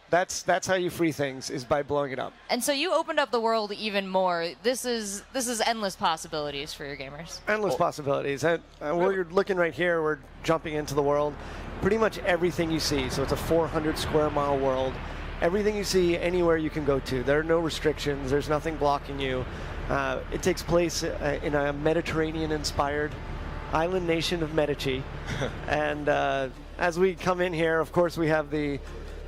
That's how you free things, is by blowing it up. And so you opened up the world even more. This is endless possibilities for your gamers. Endless possibilities. And we're looking right here, we're jumping into the world. Pretty much everything you see, so it's a 400 square mile world. Everything you see, anywhere you can go to. There are no restrictions. There's nothing blocking you. It takes place in a Mediterranean-inspired island nation of Medici. And as we come in here, of course, we have the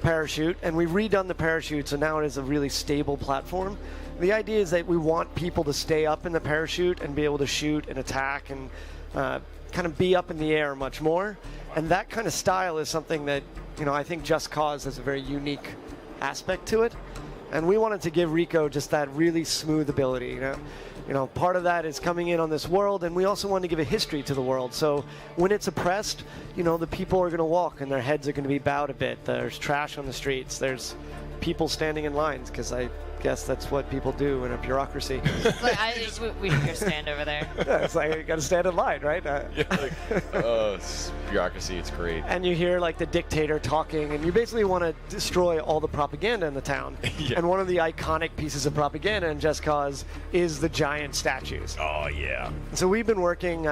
parachute, and we've redone the parachute, so now it is a really stable platform. The idea is that we want people to stay up in the parachute and be able to shoot and attack and kind of be up in the air much more. And that kind of style is something that, I think Just Cause has a very unique aspect to it. And we wanted to give Rico just that really smooth ability. Part of that is coming in on this world, and we also want to give a history to the world. So when it's oppressed, the people are going to walk and their heads are going to be bowed a bit. There's trash on the streets. There's people standing in lines, because I guess that's what people do in a bureaucracy. We can go stand over there. Yeah, it's like you got to stand in line, right? It's bureaucracy, it's great. And you hear like the dictator talking, and you basically want to destroy all the propaganda in the town. Yeah. And one of the iconic pieces of propaganda in Just Cause is the giant statues. Oh, yeah. So we've been working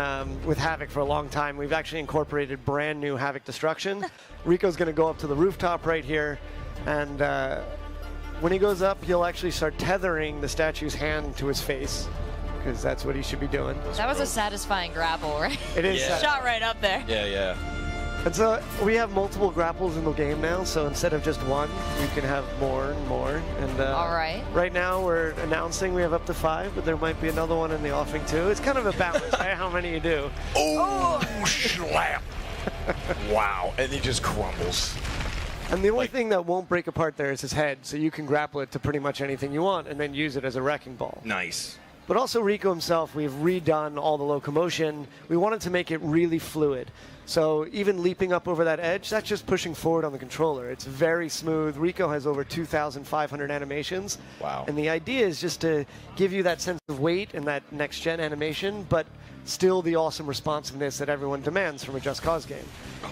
with Havoc for a long time. We've actually incorporated brand new Havoc destruction. Rico's going to go up to the rooftop right here, and when he goes up, he'll actually start tethering the statue's hand to his face, because that's what he should be doing. That was a satisfying grapple, right? It is. Yeah. Shot right up there. Yeah. And so we have multiple grapples in the game now, so instead of just one, we can have more and more. And all right. Right now we're announcing we have up to 5, but there might be another one in the offing too. It's kind of a balance, right? How many you do. Oh, slap. Wow. And he just crumbles. And the only thing that won't break apart there is his head, so you can grapple it to pretty much anything you want and then use it as a wrecking ball. Nice. But also Rico himself, we've redone all the locomotion. We wanted to make it really fluid. So even leaping up over that edge, that's just pushing forward on the controller. It's very smooth. Rico has over 2,500 animations. Wow. And the idea is just to give you that sense of weight and that next-gen animation, but still the awesome responsiveness that everyone demands from a Just Cause game.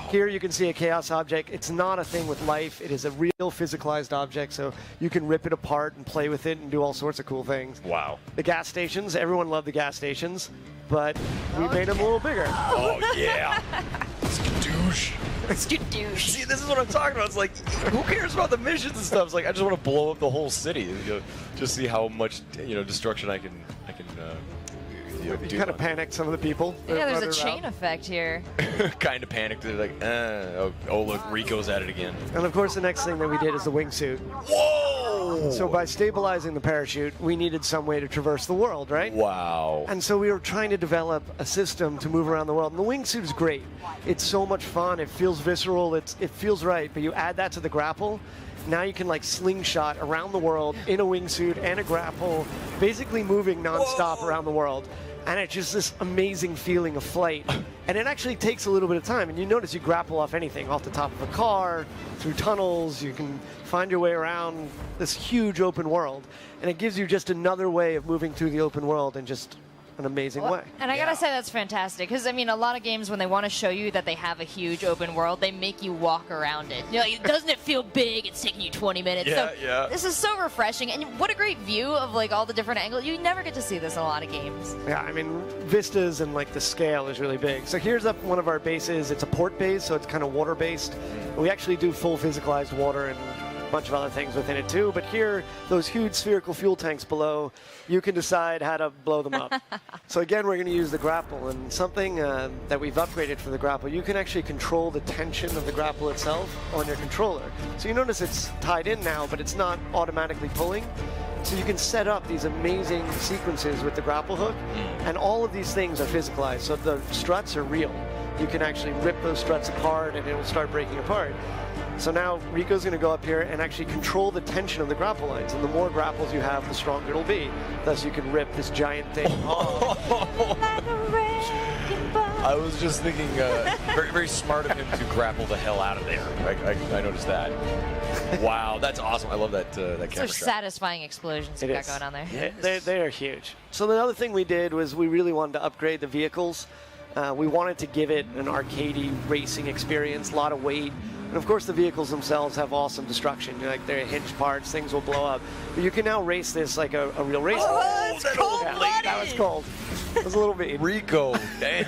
Here you can see a Chaos object. It's not a thing with life. It is a real physicalized object, so you can rip it apart and play with it and do all sorts of cool things. Wow. The gas stations, everyone loved the gas stations, but we made them a little bigger. Oh, yeah. Skadoosh. Skadoosh. See, this is what I'm talking about. It's like, who cares about the missions and stuff? It's like, I just want to blow up the whole city. Just see how much, destruction I can You kind of panicked some of the people. Yeah, there's a chain effect here. Kind of panicked. They're like, oh, look, Rico's at it again. And of course, the next thing that we did is the wingsuit. Whoa! So by stabilizing the parachute, we needed some way to traverse the world, right? Wow. And so we were trying to develop a system to move around the world. And the wingsuit is great. It's so much fun. It feels visceral. It feels right. But you add that to the grapple, now you can like slingshot around the world in a wingsuit and a grapple, basically moving nonstop around the world. And it's just this amazing feeling of flight. And it actually takes a little bit of time. And you notice you grapple off anything, off the top of a car, through tunnels. You can find your way around this huge open world. And it gives you just another way of moving through the open world in just an amazing way. And I gotta say that's fantastic, because I mean, a lot of games when they want to show you that they have a huge open world, they make you walk around it. Doesn't it feel big? It's taking you 20 minutes. Yeah. This is so refreshing, and what a great view of like all the different angles. You never get to see this in a lot of games. Yeah, I mean, vistas and like the scale is really big. So here's up one of our bases. It's a port base, so it's kind of water-based. We actually do full physicalized water and a bunch of other things within it too. But here, those huge spherical fuel tanks below, you can decide how to blow them up. So again, we're going to use the grapple, and something that we've upgraded for the grapple, you can actually control the tension of the grapple itself on your controller. So you notice it's tied in now, but it's not automatically pulling. So you can set up these amazing sequences with the grapple hook, and all of these things are physicalized. So the struts are real. You can actually rip those struts apart and it will start breaking apart. So now Rico's going to go up here and actually control the tension of the grapple lines. And the more grapples you have, the stronger it'll be. Thus you can rip this giant thing off. I was just thinking, very, very smart of him to grapple the hell out of there. I noticed that. Wow, that's awesome. I love that camera Those are shot. satisfying explosions you got going on there. Yeah, they are huge. So the other thing we did was we really wanted to upgrade the vehicles. We wanted to give it an arcadey racing experience, a lot of weight. And of course, the vehicles themselves have awesome destruction. Like they're hinge parts, things will blow up. But you can now race this like a real race. Oh, that's cold, Yeah, that was cold. It was a little bit. Rico, damn.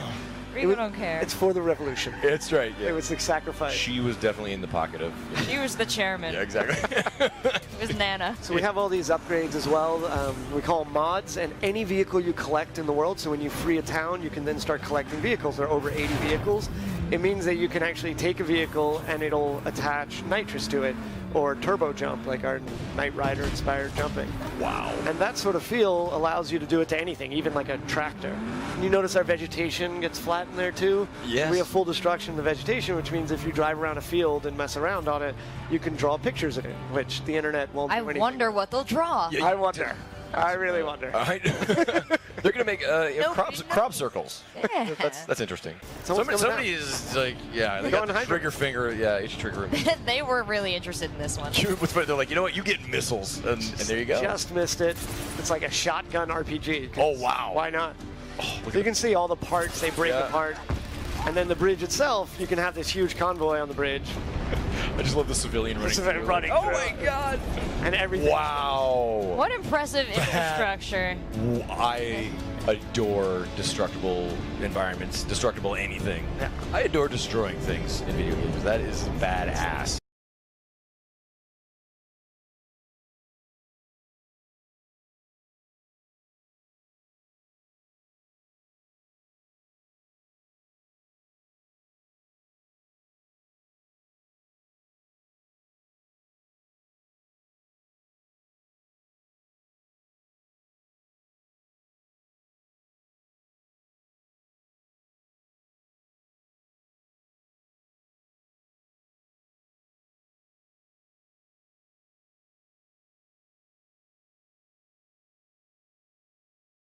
Rico don't care. It's for the revolution. It's right. Yeah. It was the sacrifice. She was definitely in the pocket of. She was the chairman. Yeah, exactly. It was Nana. So we have all these upgrades as well. We call them mods, and any vehicle you collect in the world. So when you free a town, you can then start collecting vehicles. There are over 80 vehicles. It means that you can actually take a vehicle and it'll attach nitrous to it, or turbo jump, like our Knight Rider inspired jumping. Wow. And that sort of feel allows you to do it to anything, even like a tractor. And you notice our vegetation gets flat in there too? Yes. We have full destruction of the vegetation, which means if you drive around a field and mess around on it, you can draw pictures of it, which the internet won't do I anything. wonder what they'll draw. Yeah, I wonder. I really wonder. All right. They're gonna make No, crop circles. Yeah. That's interesting. Someone's Somebody coming is like, yeah, they Go got on the Hydra. trigger finger. Yeah, each trigger. They were really interested in this one. What's funny, they're like, you know what? You get missiles, and there you go. Just missed it. It's like a shotgun RPG. 'cause Oh, wow. Why not? Look You at can see all the parts they break Yeah. apart. And then the bridge itself, you can have this huge convoy on the bridge. I just love the civilian running. civilian through. running Oh through. my god! And everything. Wow. What impressive infrastructure. I adore destructible environments, destructible anything. Yeah. I adore destroying things in video games. That is badass.